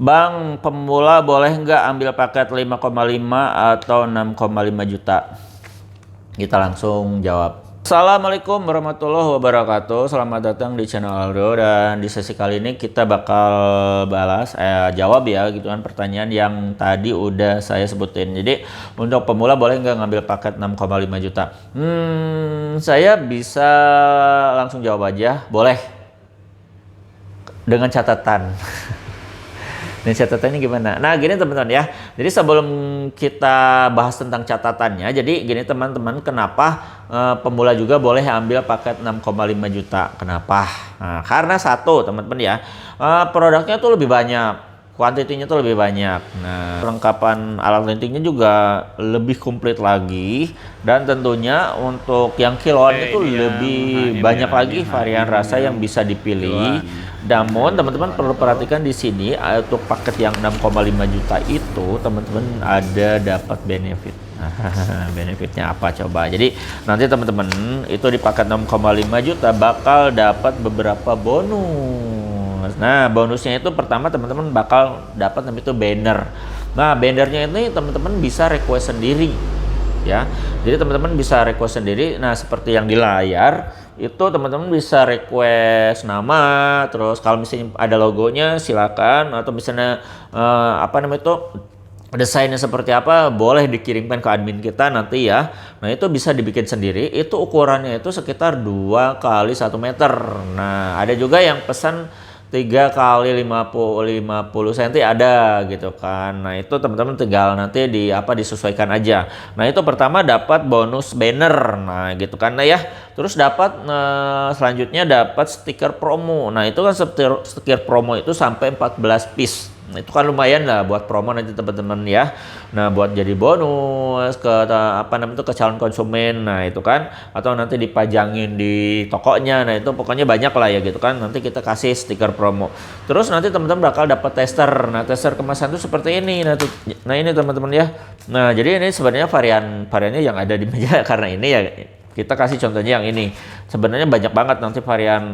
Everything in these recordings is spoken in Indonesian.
Bang, pemula boleh nggak ambil paket 5,5 atau 6,5 juta? Kita langsung jawab. Assalamualaikum warahmatullahi wabarakatuh. Selamat datang di channel Aldo, dan di sesi kali ini kita bakal jawab ya gitu kan pertanyaan yang tadi udah saya sebutin. Jadi untuk pemula boleh nggak ngambil paket 6,5 juta? Saya bisa langsung jawab aja, boleh. Dengan catatan. Dan catatannya gimana? Nah gini teman-teman ya, jadi sebelum kita bahas tentang catatannya, jadi gini teman-teman, kenapa pemula juga boleh ambil paket 6,5 juta? Kenapa? Nah, karena satu teman-teman ya, produknya tuh lebih banyak, kuantitinya tuh lebih banyak. Nah, perlengkapan alat lintingnya juga lebih komplit lagi, dan tentunya untuk yang kiloan itu lebih banyak lagi varian rasa yang bisa dipilih. Namun teman-teman perlu perhatikan di sini untuk paket yang 6,5 juta itu teman-teman ada dapat benefit. Benefitnya apa coba? Jadi nanti teman-teman itu di paket 6,5 juta bakal dapat beberapa bonus. Nah, bonusnya itu pertama teman-teman bakal dapat namanya itu banner. Nah, bannernya ini teman-teman bisa request sendiri ya. Jadi teman-teman bisa request sendiri. Nah, seperti yang di layar itu teman-teman bisa request nama, terus kalau misalnya ada logonya silakan, atau misalnya desainnya seperti apa boleh dikirimkan ke admin kita nanti ya. Nah itu bisa dibikin sendiri, itu ukurannya itu sekitar 2 kali 1 meter. Nah ada juga yang pesan 3 kali 50 cm ada gitu kan. Nah itu teman-teman tinggal nanti disesuaikan aja. Nah itu pertama dapat bonus banner, nah gitu kan. Nah ya terus dapat selanjutnya dapat stiker promo. Nah itu kan stiker promo itu sampai 14 piece. Nah, itu kan lumayan lah buat promo nanti teman-teman ya. Nah, buat jadi bonus ke ke calon konsumen. Nah, itu kan, atau nanti dipajangin di tokonya. Nah, itu pokoknya banyak lah ya gitu kan. Nanti kita kasih stiker promo. Terus nanti teman-teman bakal dapat tester. Nah, tester kemasan itu seperti ini. Nah, ini teman-teman ya. Nah, jadi ini sebenarnya variannya yang ada di meja karena ini ya. Kita kasih contohnya yang ini. Sebenarnya banyak banget nanti varian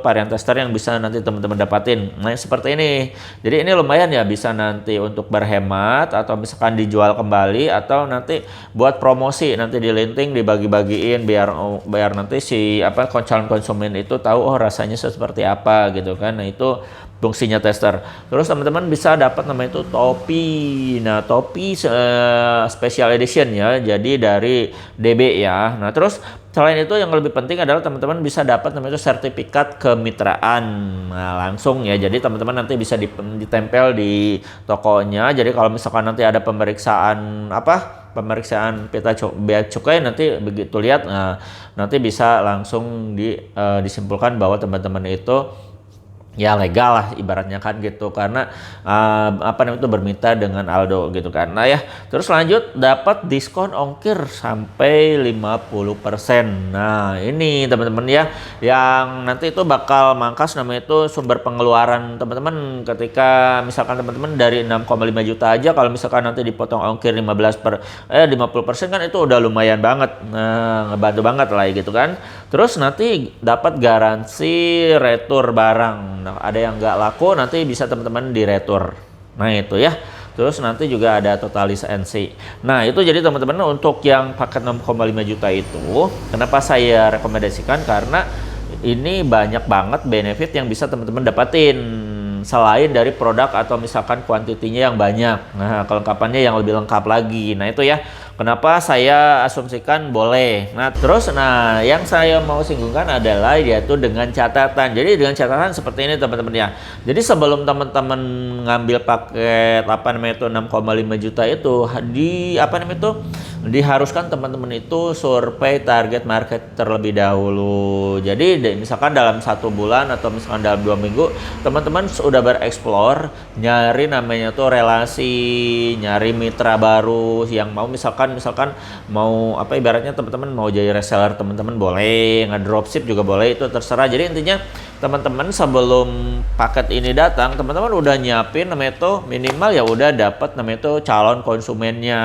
varian tester yang bisa nanti teman-teman dapatin. Nah, seperti ini. Jadi ini lumayan ya, bisa nanti untuk berhemat atau misalkan dijual kembali, atau nanti buat promosi nanti di linting dibagi-bagiin biar nanti si calon konsumen itu tahu oh rasanya seperti apa gitu kan. Nah, itu fungsinya tester. Terus teman-teman bisa dapat namanya itu topi. Nah, topi special edition ya. Jadi dari DB ya. Nah, terus selain itu yang lebih penting adalah teman-teman bisa dapat namanya itu sertifikat kemitraan. Nah, langsung ya. Jadi teman-teman nanti bisa ditempel di tokonya. Jadi kalau misalkan nanti ada pemeriksaan bea cukai nanti begitu lihat, nah, nanti bisa langsung disimpulkan bahwa teman-teman itu ya legal lah ibaratnya kan gitu, karena itu bermitra dengan Aldo gitu kan. Nah ya terus lanjut dapat diskon ongkir sampai 50%. Nah ini teman-teman ya, yang nanti itu bakal mangkas namanya itu sumber pengeluaran teman-teman ketika misalkan teman-teman dari 6,5 juta aja, kalau misalkan nanti dipotong ongkir 50% kan itu udah lumayan banget. Nah ngebantu banget lah gitu kan. Terus nanti dapat garansi retur barang. Nah, ada yang nggak laku nanti bisa teman-teman diretur. Nah itu ya. Terus nanti juga ada totalis NC. Nah itu jadi teman-teman untuk yang paket 6,5 juta itu, kenapa saya rekomendasikan, karena ini banyak banget benefit yang bisa teman-teman dapatin selain dari produk atau misalkan kuantitinya yang banyak. Nah kelengkapannya yang lebih lengkap lagi. Nah itu ya kenapa saya asumsikan boleh. Nah terus yang saya mau singgungkan adalah yaitu dengan catatan. Jadi dengan catatan seperti ini teman-teman ya. Jadi sebelum teman-teman ngambil paket 6,5 juta itu diharuskan teman-teman itu survei target market terlebih dahulu. Jadi misalkan dalam 1 bulan atau misalkan dalam 2 minggu teman-teman sudah bereksplor, nyari namanya tuh relasi, nyari mitra baru yang mau misalkan mau ibaratnya teman-teman mau jadi reseller, teman-teman boleh, ngedropship juga boleh, itu terserah. Jadi intinya teman-teman sebelum paket ini datang, teman-teman udah nyiapin namanya itu minimal ya udah dapat namanya itu calon konsumennya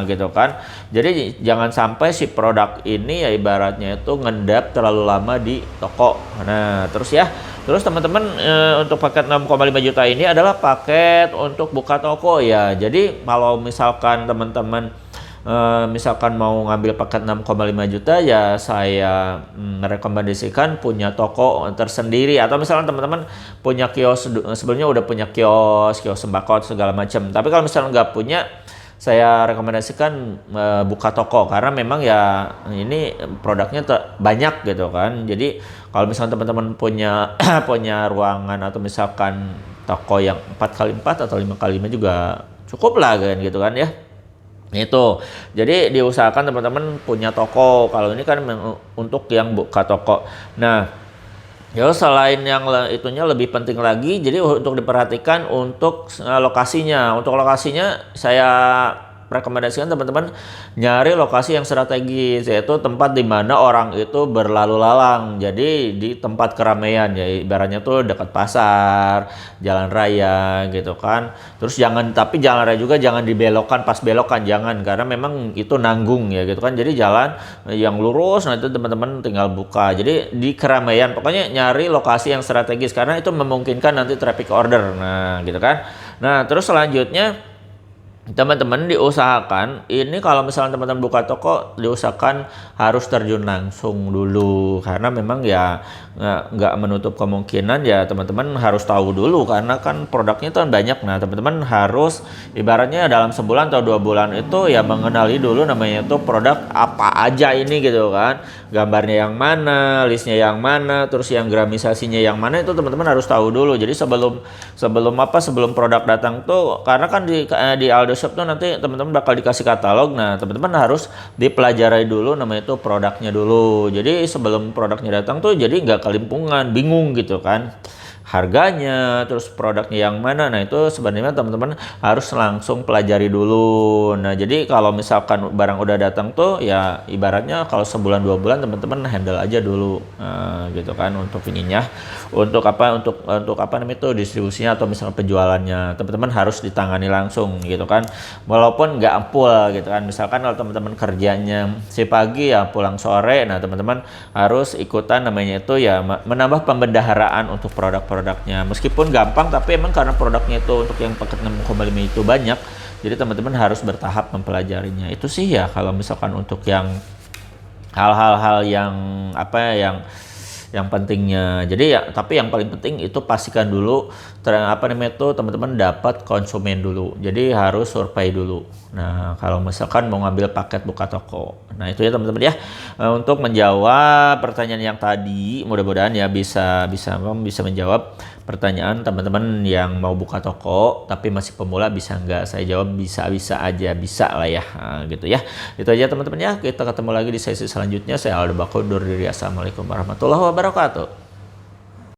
gitu kan. Jadi jangan sampai si produk ini ya ibaratnya itu ngendap terlalu lama di toko. Nah terus ya Terus teman-teman untuk paket 6,5 juta ini adalah paket untuk buka toko ya. Jadi kalau misalkan teman-teman misalkan mau ngambil paket 6,5 juta ya saya rekomendasikan punya toko tersendiri, atau misalnya teman-teman punya kios sebelumnya udah punya kios sembako segala macam. Tapi kalau misalnya nggak punya, saya rekomendasikan buka toko, karena memang ya ini produknya banyak gitu kan. Jadi kalau misalnya teman-teman punya punya ruangan atau misalkan toko yang 4x4 atau 5x5 juga cukup lah kan gitu kan ya. Itu jadi diusahakan teman-teman punya toko. Kalau ini kan untuk yang buka toko. Nah, ya selain yang itunya lebih penting lagi, jadi untuk diperhatikan untuk lokasinya. Untuk lokasinya saya rekomendasikan teman-teman nyari lokasi yang strategis, yaitu tempat di mana orang itu berlalu lalang. Jadi di tempat keramaian ya, ibaratnya tuh dekat pasar, jalan raya gitu kan. Terus tapi jalan raya juga jangan dibelokkan pas belokan, jangan, karena memang itu nanggung ya gitu kan. Jadi jalan yang lurus, nah itu teman-teman tinggal buka. Jadi di keramaian, pokoknya nyari lokasi yang strategis karena itu memungkinkan nanti traffic order. Nah, gitu kan. Nah, terus selanjutnya teman-teman diusahakan ini kalau misalnya teman-teman buka toko, diusahakan harus terjun langsung dulu, karena memang ya nggak menutup kemungkinan ya teman-teman harus tahu dulu, karena kan produknya itu kan banyak. Nah, teman-teman harus ibaratnya dalam sebulan atau 2 bulan itu ya mengenali dulu namanya itu produk apa aja ini gitu kan, gambarnya yang mana, listnya yang mana, terus yang gramisasinya yang mana, itu teman-teman harus tahu dulu. Jadi sebelum produk datang tuh, karena kan di Aldo Shop tuh nanti teman-teman bakal dikasih katalog. Nah, teman-teman harus dipelajari dulu namanya itu produknya dulu. Jadi sebelum produknya datang tuh jadi nggak kelimpungan, bingung gitu kan, harganya, terus produknya yang mana. Nah, itu sebenarnya teman-teman harus langsung pelajari dulu. Nah, jadi kalau misalkan barang udah datang tuh ya ibaratnya kalau sebulan 2 bulan teman-teman handle aja dulu gitu kan, untuk ininya, untuk apa namanya itu distribusinya atau misalnya penjualannya teman-teman harus ditangani langsung gitu kan, walaupun nggak ampul gitu kan. Misalkan kalau teman-teman kerjanya si pagi ya pulang sore, nah teman-teman harus ikutan namanya itu ya menambah pembendaharaan untuk produknya. Meskipun gampang, tapi emang karena produknya itu untuk yang paket 6,5 itu banyak, jadi teman-teman harus bertahap mempelajarinya. Itu sih ya kalau misalkan untuk yang hal-hal yang yang pentingnya. Jadi ya, tapi yang paling penting itu pastikan dulu teman-teman dapat konsumen dulu. Jadi harus survei dulu. Nah, kalau misalkan mau ngambil paket buka toko. Nah, itu ya teman-teman ya. Untuk menjawab pertanyaan yang tadi, mudah-mudahan ya bisa menjawab pertanyaan teman-teman yang mau buka toko tapi masih pemula. Bisa nggak saya jawab? Bisa aja, bisa lah ya. Nah, gitu ya. Itu aja teman-teman ya. Kita ketemu lagi di sesi selanjutnya. Saya Aldo Bakundur diri. Assalamualaikum warahmatullahi wabarakatuh.